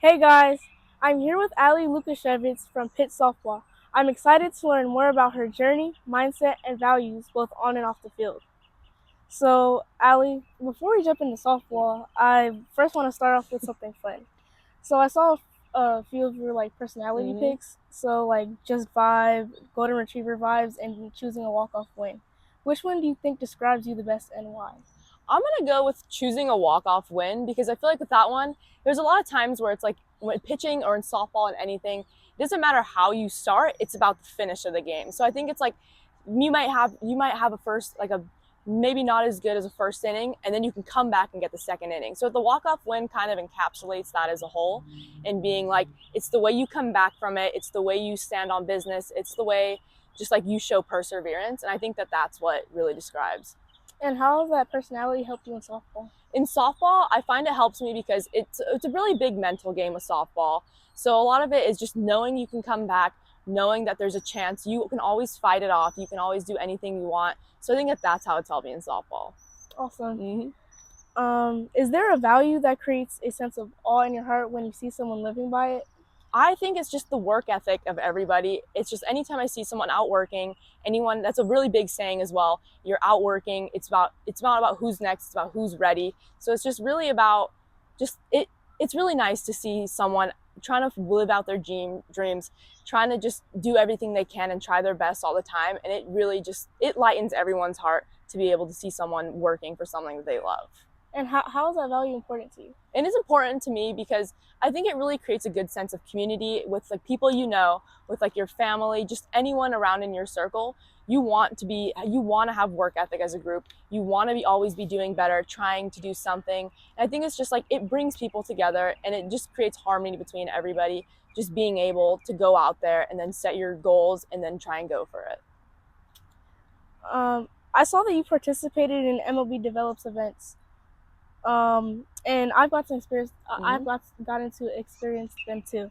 Hey guys, I'm here with Allie Lukaszewicz from Pitt Softball. I'm excited to learn more about her journey, mindset, and values both on and off the field. So, Allie, before we jump into softball, I first want to start off with something fun. So I saw a few of your personality picks. So just vibe, golden retriever vibes, and choosing a walk-off win. Which one do you think describes you the best and why? I'm going to go with choosing a walk-off win because I feel like with that one, there's a lot of times where it's like when pitching or in softball and anything, it doesn't matter how you start, it's about the finish of the game. So I think it's like you might have a first, like a maybe not as good as a first inning, and then you can come back and get the second inning. So the walk-off win kind of encapsulates that as a whole, and being like, it's the way you come back from it, it's the way you stand on business, it's the way just like you show perseverance. And I think that that's what really describes. And how has that personality helped you in softball? In softball, I find it helps me because it's a really big mental game with softball. So a lot of it is just knowing you can come back, knowing that there's a chance, you can always fight it off, you can always do anything you want. So I think that that's how it's helped me in softball. Awesome. Is there a value that creates a sense of awe in your heart when you see someone living by it? I think it's just the work ethic of everybody. It's just anytime I see someone out working, anyone, that's a really big saying as well. You're out working. It's not about who's next. It's about who's ready. So it's just really about it's really nice to see someone trying to live out their dreams, trying to just do everything they can and try their best all the time. And it really it lightens everyone's heart to be able to see someone working for something that they love. And how is that value important to you? It is important to me because I think it really creates a good sense of community with like people you know, with like your family, just anyone around in your circle. You want to have work ethic as a group. You want to always be doing better, trying to do something. And I think it's just like it brings people together and it just creates harmony between everybody, just being able to go out there and then set your goals and then try and go for it. I saw that you participated in MLB Develops events. And I've got to experience. I've gotten to experience them too.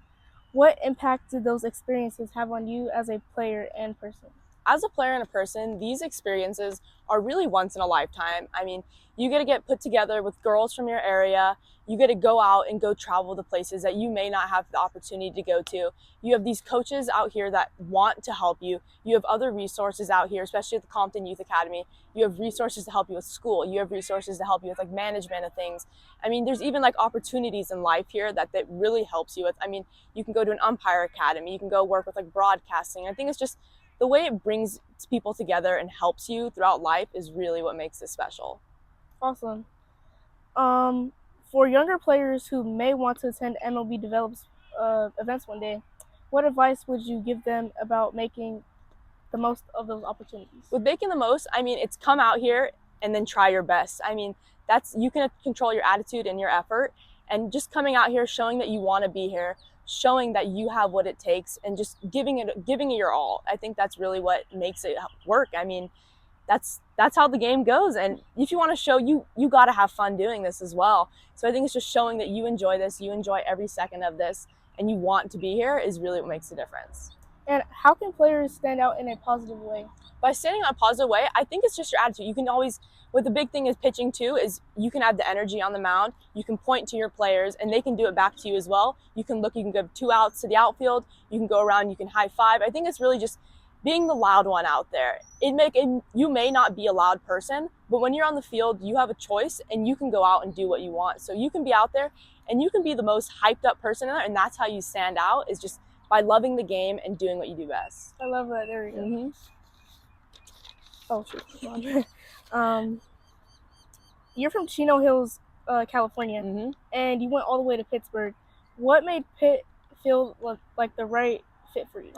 What impact did those experiences have on you as a player and person? As a player and a person, these experiences are really once in a lifetime. I mean, you get to get put together with girls from your area. You get to go out and go travel to places that you may not have the opportunity to go to. You have these coaches out here that want to help you. You have other resources out here, especially at the Compton Youth Academy. You have resources to help you with school. You have resources to help you with like management of things. I mean, there's even like opportunities in life here that really helps you with. I mean, you can go to an umpire academy. You can go work with like broadcasting. I think it's just the way it brings people together and helps you throughout life is really what makes it special. Awesome. For younger players who may want to attend MLB Develops events one day, what advice would you give them about making the most of those opportunities? With making the most, I mean, it's come out here and then try your best. I mean, you can control your attitude and your effort, and just coming out here, showing that you want to be here, showing that you have what it takes, and just giving it your all. I think that's really what makes it work. I mean, that's how the game goes. And if you want to show, you got to have fun doing this as well. So I think it's just showing that you enjoy this, you enjoy every second of this, and you want to be here is really what makes the difference. And how can players stand out in a positive way? By standing out a positive way, I think it's just your attitude. You can always, what the big thing is pitching too, is you can have the energy on the mound. You can point to your players and they can do it back to you as well. You can give 2 outs to the outfield. You can go around, you can high five. I think it's really just being the loud one out there. You may not be a loud person, but when you're on the field, you have a choice and you can go out and do what you want. So you can be out there and you can be the most hyped up person in there, and that's how you stand out, is just by loving the game and doing what you do best. I love that. There we go. Oh, shoot. You're from Chino Hills, California, and you went all the way to Pittsburgh. What made Pitt feel like the right fit for you?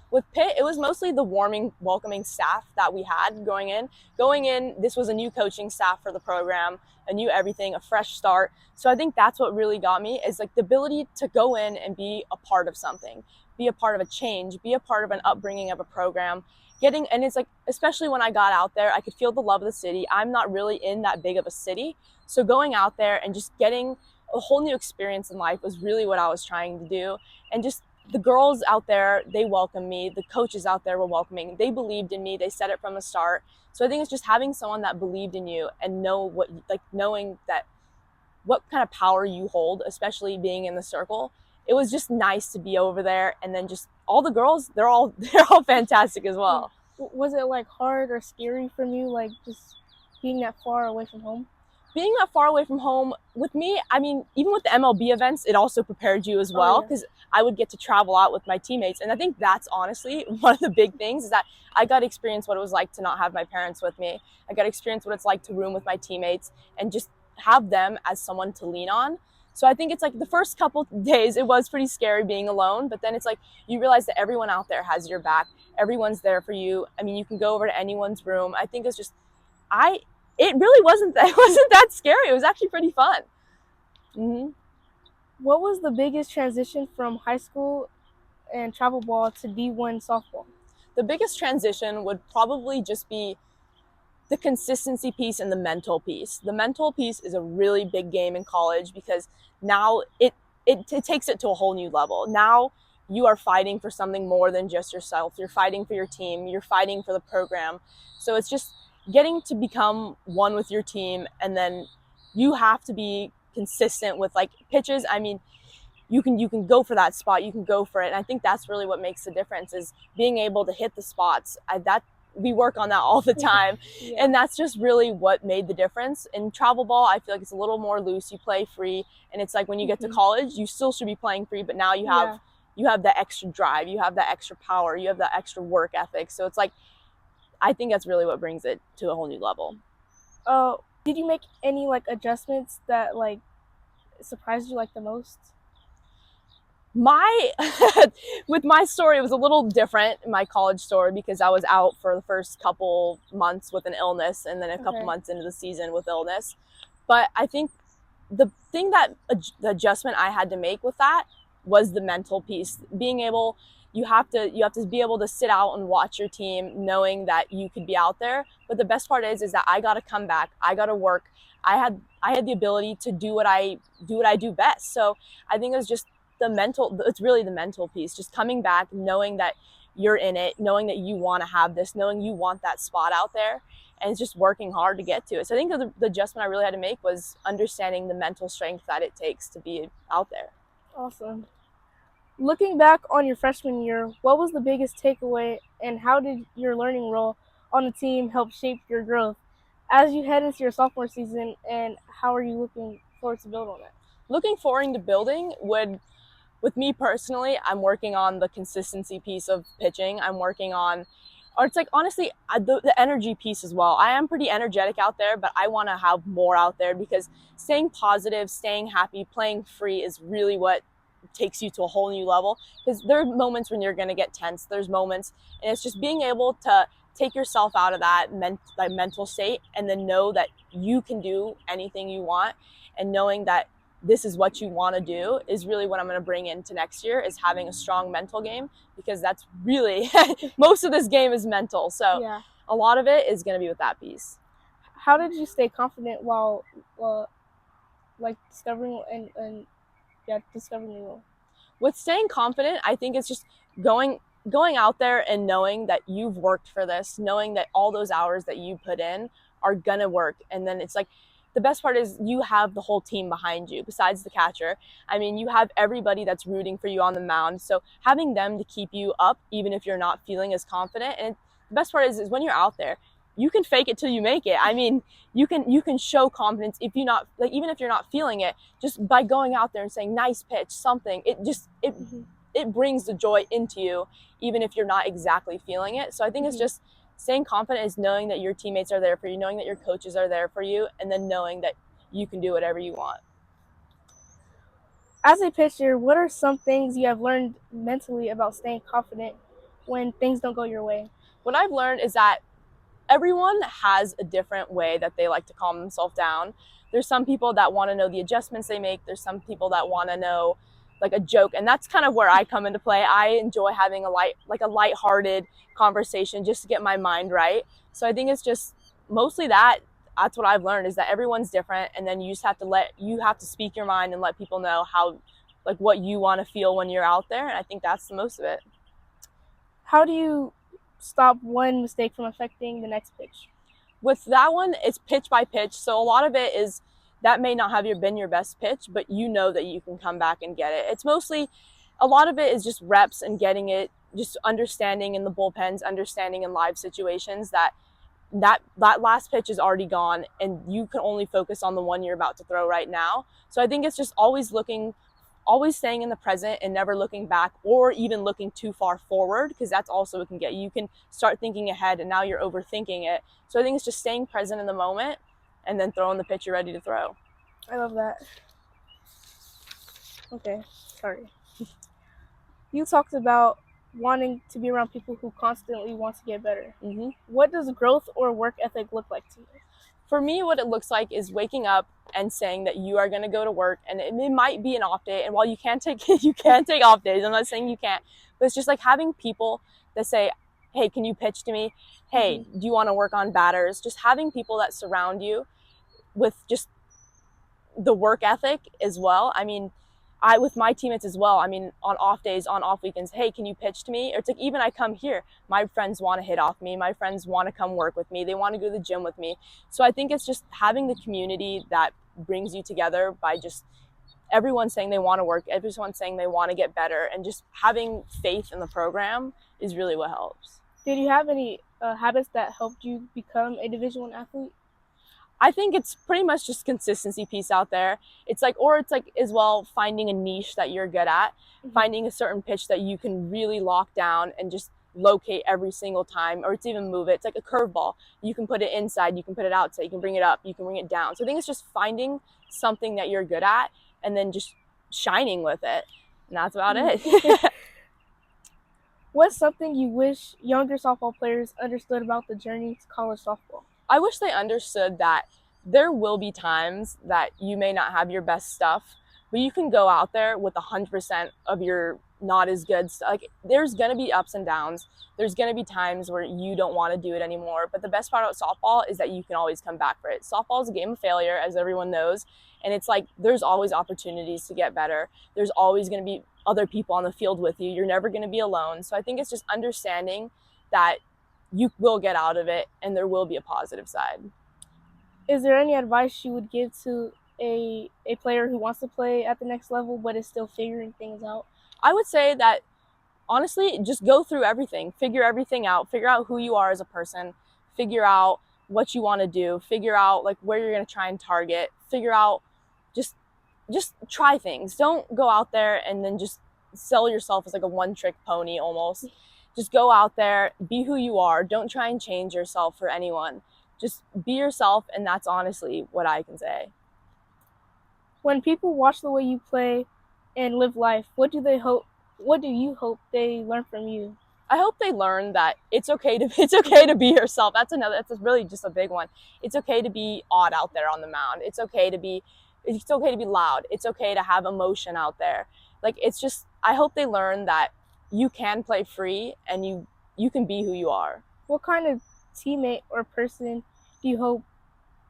With Pitt, it was mostly the warming, welcoming staff that we had going in. This was a new coaching staff for the program, a new everything, a fresh start. So I think that's what really got me, is like the ability to go in and be a part of something, be a part of a change, be a part of an upbringing of a program. And it's like, especially when I got out there, I could feel the love of the city. I'm not really in that big of a city. So going out there and just getting a whole new experience in life was really what I was trying to do. And just the girls out there, they welcomed me. The coaches out there were welcoming. They believed in me. They said it from the start. So I think it's just having someone that believed in you and knowing that what kind of power you hold, especially being in the circle. It was just nice to be over there. And then just all the girls, they're all fantastic as well. Was it like hard or scary from you, like just being that far away from home? Being that far away from home, with me, I mean, even with the MLB events, it also prepared you as well, because I would get to travel out with my teammates. And I think that's honestly one of the big things, is that I got to experience what it was like to not have my parents with me. I got to experience what it's like to room with my teammates and just have them as someone to lean on. So I think it's like the first couple days, it was pretty scary being alone, but then it's like you realize that everyone out there has your back. Everyone's there for you. I mean, you can go over to anyone's room. I think it's just, it really wasn't that scary. It was actually pretty fun. Mm-hmm. What was the biggest transition from high school and travel ball to D1 softball? The biggest transition would probably just be the consistency piece and the mental piece. The mental piece is a really big game in college, because now it takes it to a whole new level. Now you are fighting for something more than just yourself. You're fighting for your team. You're fighting for the program. So it's just getting to become one with your team, and then you have to be consistent with like pitches. I mean, you can go for that spot, you can go for it. And I think that's really what makes the difference, is being able to hit the spots. We work on that all the time. Yeah. And that's just really what made the difference. In travel ball, I feel like it's a little more loose. You play free, and it's like when you get to college, you still should be playing free, but now you have that extra drive, you have that extra power, you have that extra work ethic. So it's like, I think that's really what brings it to a whole new level. Did you make any like adjustments that like surprised you like the most? With my story, it was a little different, my college story, because I was out for the first couple months with an illness, and then a couple months into the season with illness. But I think the thing that the adjustment I had to make with that was the mental piece. Being able, you have to be able to sit out and watch your team, knowing that you could be out there. But the best part is that I got to come back. I got to work. I had the ability to do what I do best. So I think it was just it's really the mental piece, just coming back, knowing that you're in it, knowing that you want to have this, knowing you want that spot out there, and it's just working hard to get to it. So I think the adjustment I really had to make was understanding the mental strength that it takes to be out there. Awesome. Looking back on your freshman year, what was the biggest takeaway, and how did your learning role on the team help shape your growth as you head into your sophomore season, and how are you looking forward to build on it? Looking forward to building with me personally, I'm working on the consistency piece of pitching. I'm working on, or it's like, honestly, the energy piece as well. I am pretty energetic out there, but I want to have more out there, because staying positive, staying happy, playing free is really what takes you to a whole new level. Because there are moments when you're going to get tense. There's moments, and it's just being able to take yourself out of that mental state, and then know that you can do anything you want, and knowing that this is what you want to do is really what I'm going to bring into next year, is having a strong mental game, because that's really most of this game is mental. So a lot of it is going to be with that piece. How did you stay confident while like discovering discovering your role? With staying confident, I think it's just going out there and knowing that you've worked for this, knowing that all those hours that you put in are going to work. And then it's like, the best part is you have the whole team behind you besides the catcher. I mean, you have everybody that's rooting for you on the mound. So having them to keep you up, even if you're not feeling as confident. And the best part is when you're out there, you can fake it till you make it. I mean, you can show confidence if you're not, like, even if you're not feeling it, just by going out there and saying nice pitch, something. It brings the joy into you, even if you're not exactly feeling it. So I think it's just staying confident, is knowing that your teammates are there for you, knowing that your coaches are there for you, and then knowing that you can do whatever you want. As a pitcher, what are some things you have learned mentally about staying confident when things don't go your way? What I've learned is that everyone has a different way that they like to calm themselves down. There's some people that want to know the adjustments they make. There's some people that want to know like a joke, and that's kind of where I come into play. I enjoy having a lighthearted conversation just to get my mind right. So I think it's just mostly that's what I've learned, is that everyone's different, and then you have to speak your mind and let people know like what you want to feel when you're out there. And I think that's the most of it. How do you stop one mistake from affecting the next pitch? With that one, it's pitch by pitch. So a lot of it is that may not have been your best pitch, but you know that you can come back and get it. It's mostly, a lot of it is just reps and getting it, just understanding in the bullpens, understanding in live situations that last pitch is already gone and you can only focus on the one you're about to throw right now. So I think it's just always staying in the present and never looking back or even looking too far forward, because that's also what can get you. You can start thinking ahead and now you're overthinking it. So I think it's just staying present in the moment and then throwing the pitch you're ready to throw. I love that. Okay, sorry. You talked about wanting to be around people who constantly want to get better. Mm-hmm. What does growth or work ethic look like to you? For me, what it looks like is waking up and saying that you are going to go to work, and it might be an off day. And while you can't take off days, I'm not saying you can't, but it's just like having people that say, hey, can you pitch to me? Hey, do you want to work on batters? Just having people that surround you with just the work ethic as well. I mean, with my teammates as well. I mean, on off days, on off weekends, hey, can you pitch to me? Or it's like, even I come here, my friends want to hit off me. My friends want to come work with me. They want to go to the gym with me. So I think it's just having the community that brings you together by just everyone saying they want to work, everyone saying they want to get better, and just having faith in the program is really what helps. Did you have any habits that helped you become a Division I athlete? I think it's pretty much just consistency piece out there. It's like as well, finding a niche that you're good at, finding a certain pitch that you can really lock down and just locate every single time, or it's even move it. It's like a curveball. You can put it inside, you can put it outside, you can bring it up, you can bring it down. So I think it's just finding something that you're good at and then just shining with it. And that's about it. What's something you wish younger softball players understood about the journey to college softball? I wish they understood that there will be times that you may not have your best stuff, but you can go out there with 100% of your not as good stuff. Like, there's going to be ups and downs. There's going to be times where you don't want to do it anymore. But the best part about softball is that you can always come back for it. Softball is a game of failure, as everyone knows. And it's like, there's always opportunities to get better. There's always going to be other people on the field with you. You're never going to be alone. So I think it's just understanding that you will get out of it and there will be a positive side. Is there any advice you would give to a player who wants to play at the next level but is still figuring things out? I would say that, honestly, just go through everything. Figure everything out. Figure out who you are as a person. Figure out what you want to do. Figure out like where you're going to try and target. Figure out, just try things. Don't go out there and then just sell yourself as like a one-trick pony almost. Just go out there, be who you are. Don't try and change yourself for anyone. Just be yourself, and that's honestly what I can say. When people watch the way you play and live life, what do you hope they learn from you? I hope they learn that it's okay to be yourself. That's really just a big one. It's okay to be odd out there on the mound. It's okay to be loud. It's okay to have emotion out there. Like, it's just, I hope they learn that you can play free and you can be who you are. What kind of teammate or person do you hope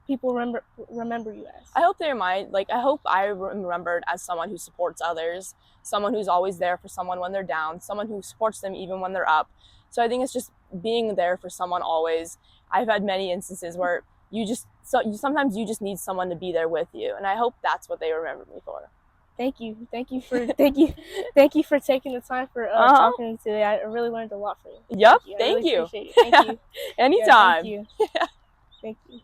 people remember you as? I hope I hope I am remembered as someone who supports others, someone who's always there for someone when they're down, someone who supports them even when they're up. So I think it's just being there for someone always. I've had many instances where sometimes you just need someone to be there with you, and I hope that's what they remember me for. Thank you for taking the time for talking to me today. I really learned a lot from you. Yep, thank you. Appreciate it. Thank you. Anytime. Yeah, thank you.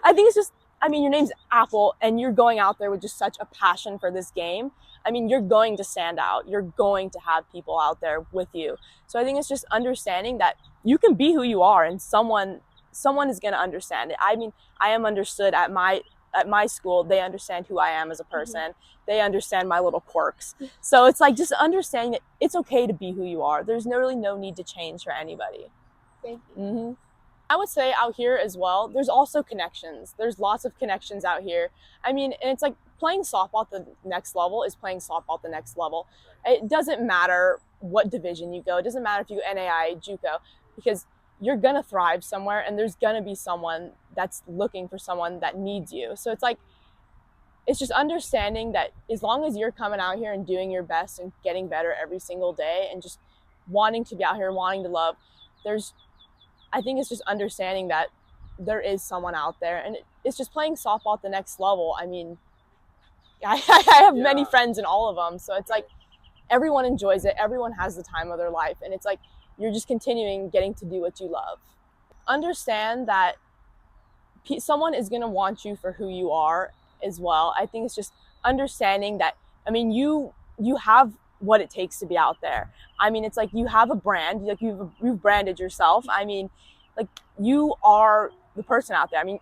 I think it's just, your name's Apple, and you're going out there with just such a passion for this game. You're going to stand out. You're going to have people out there with you. So I think it's just understanding that you can be who you are, and someone is going to understand it. I am understood at my school. They understand who I am as a person. Mm-hmm. They understand my little quirks. So it's like just understanding that it's okay to be who you are. There's really no need to change for anybody. Thank you. Mm-hmm. I would say out here as well, there's also connections. There's lots of connections out here. And it's like playing softball at the next level is playing softball at the next level. It doesn't matter what division you go. It doesn't matter if you go NAI, JUCO, because you're going to thrive somewhere, and there's going to be someone that's looking for someone that needs you. So it's like, it's just understanding that as long as you're coming out here and doing your best and getting better every single day and just wanting to be out here, wanting to love, I think it's just understanding that there is someone out there, and it's just playing softball at the next level. I mean, I have many friends in all of them, so it's like everyone enjoys it. Everyone has the time of their life, and it's like you're just continuing getting to do what you love. Understand that someone is going to want you for who you are as well. I think it's just understanding that, I mean, you have what it takes to be out there. I mean, it's like you have a brand, like you've branded yourself. I mean, like you are the person out there. I mean,